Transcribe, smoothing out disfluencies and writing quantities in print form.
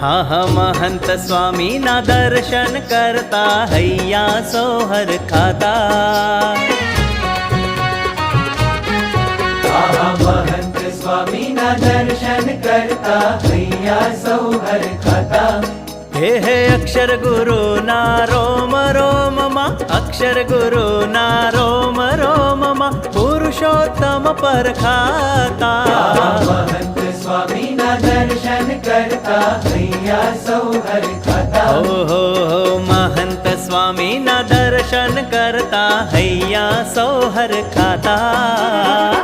હા હા મહંત સ્વામીના દર્શન કરતા હૈયા સોહર ખાતા. મહંત સ્વામીના દર્શન કરતા હૈયા સોહર ખાતા. હે અક્ષર ગુરુના રોમ રોમમાં, અક્ષર ગુરુના રોમ રોમમાં પુરુષોત્તમ પરખાતા. મહંત સ્વામીના દર્શન કરતા હૈયા સોહર ખાતા. હો મહંત સ્વામીના દર્શન કરતા હૈયા સોહર ખાતા.